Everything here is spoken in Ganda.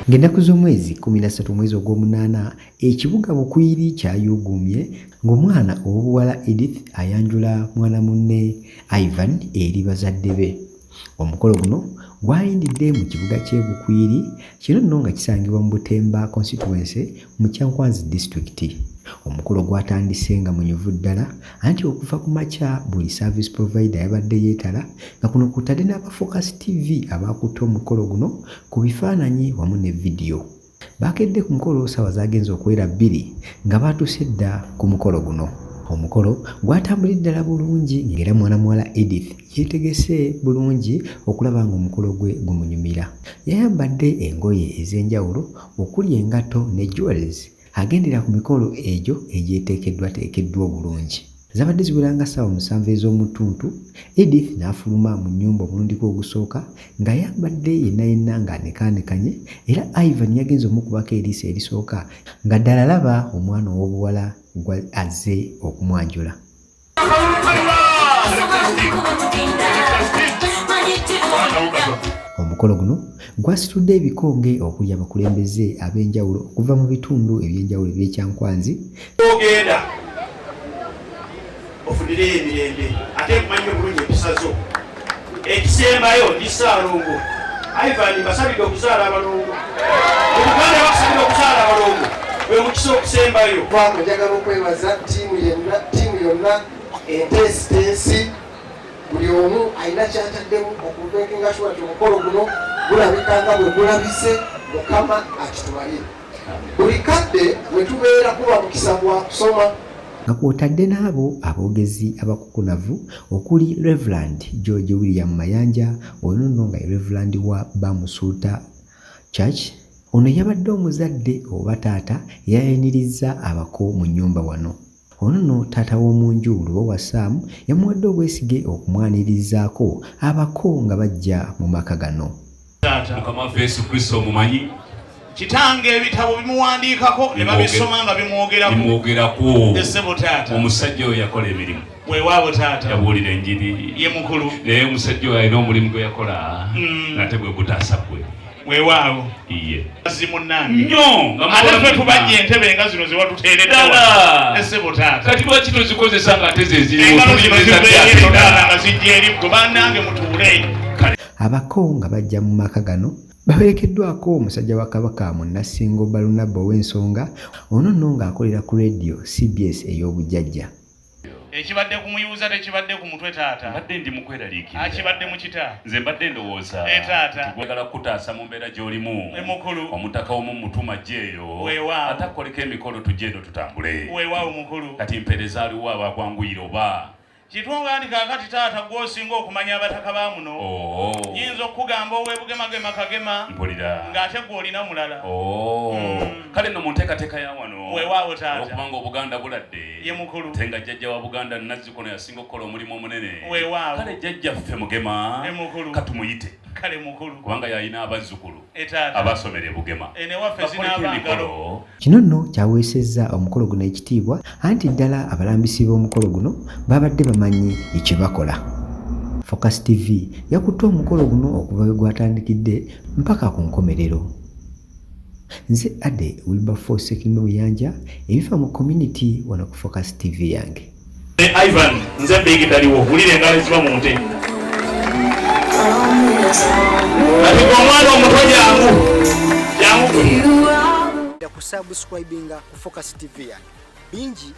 Ng'ennaku z'omwezi 13 omwezi ogw'omunaana ekibuga Bukwiri kyayuugumye ng'omwana ow'obuwala Edith ayanjula mwana munne Ivan eri bazadde be. Omukolo guno gwayindidde mu kibuga ky'e Bukwiri, kino nno nga kisangibwa mu Butemba constituency mu Kyankwanzi district. Omukolo gwatandise nga munyuvu ddala anti okuva ku makya buli service provider yabadde yeetala nga kuno kutadde n'aba Focus TV abaakutte omukolo guno ku bifaananyi wamu ne vidiyo. Baakedde ku mukolo ssaawa zaagenze okuwera 2 nga baatuuse dda ku mukolo guno. Omukolo gwatambulira ddala bulungi ng'era mwana muwala Edith yeetegese bulungi okulaba ng'omukolo gwe gumunyumira. Yayambadde engoye ez'enjawulo okuli engatto ne jewelries agendera ku mikolo egyo egyeteekeddwateekeddwa obulungi. Zabadde ziweranga ssaawa 7 ez'omutuntu, Edith n'afuluma mu nnyumba omulundi ogusooka ng'ayambadde yenna ng'anekaanekanye, era Ivan yagenze omukubako eriiso erisooka nga ddala laba omwana ow'obuwala azze okumwanjula. Omukolo guno gwasitudde ebikonge okuli abakulembeze ab'enjawulo okuva mu bitundu eby'enjawulo eby'Ekyankwanzi. Ogenda ofunire emirembe ate kumanya obulungi empisa zo. Ekisembayo ndi Ssaalongo. Ivan basabidde okuzaala abalongo. Obuganda bakusabidde okuzaala abalongo. Bwe mukisa okusembayo. Njagala okwebaza ttiimu yonna enteesiteesi, buli omu alina kyataddemu okubekinga sure nti omukolo guno gulabika nga bwe gulabise. Mukama akitubalire. Buli kadde bwe tubeera kuba mukisa gwa kusoma. Nga kw'otadde n'abo aboogezi abakukunavu okuli Reverend George William Mayanja, ono nno nga ye Reverend wa Bamusuuta Church. Ono yabadde omuzadde oba taata eyayanirizza abako mu nnyumba wano. Ono nno taata w'omunju Lubowa Sam yamuwadde obwesige okumwanirizaako abako nga bajja mu maka gano. Mukama waffe Yesu Kristo omumanyi. Kitange ebitabo bimuwandiikako ne babisoma nga bimwogerako. Essebo taata. Omusajja oyo yakola emirimu. Weewaawo taata. Yabuulira enjiri. Ye mukulu. Naye omusajja oyo alina omulimu gwe yakola ng'ate gwe gutaasa gwe. Weewaawo. Iye. Azimu nange. Nnyo! Ate ffe tubajja entebe nga zino ze watuteeredde. Essebo taata. Kati lwaki tozikozesa ng'ate ze ziriwo? Engalo zino zibeerye taata nga zijja eri bannange mutuule. Abako nga bajja mu maka gano bawerekeddwako omusajja wa Kabaka Munnassingo Barunaba ow'ensonga, ono nno ng'akolera ku radio CBS ey'obujjajja. Ekibadde kumuyuuza tekibadde ku mutwe taata. Mbadde ndi mu kweraliikirira. Akibadde mu kita. Nze mbadde ndowooza. Taata. Twagala kutaasa mu mbeera gy'olimu. Mukulu. Omutaka omu mutuma ajjeeyo. Weewaawo. Ate akoleko emikolo tujje eno tutambule. Weewaawo mukulu. Kati mpeereza aliwo abakwanguyira oba. Kitunga ndi kaakati taata gw'osinga okumanya abataka ba muno. Yinza okugamba ow'ebugemagema kagema. Mpulira. Ng'ate gw'olina mulala. Kale nno mu nteekateeka ya wano. Weewaawo taata. Okubanga Obuganda buladde. Ye mukulu. Tenga jjajja wa Buganda Nazzikuno yasinga okukola omulimu omunene. Weewaawo. Kale jjajjaffe Mugema. Mukulu. Katumuyite. Kale mukulu. Kubanga yalina abazzukulu. Taata. Abasomera e Bugema. Enewaffe zinaabangalo. Kino nno kyaweesezza omukolo guno ekitiibwa anti ddala abalambisi b'omukolo guno babadde bamanyi ekye bakola. Focus TV yakutte omukolo guno okuva we gwatandikidde mpaka ku nkomerero. Nze Ade Wilberforce Kimuyanja ebifa mu community wano ku Focus TV yange. Ivan nze bigi taliwo wulire engalo eziba mu nte. Ati omwana omuto jangu ya kusubscribinga ku Focus TV yange bingi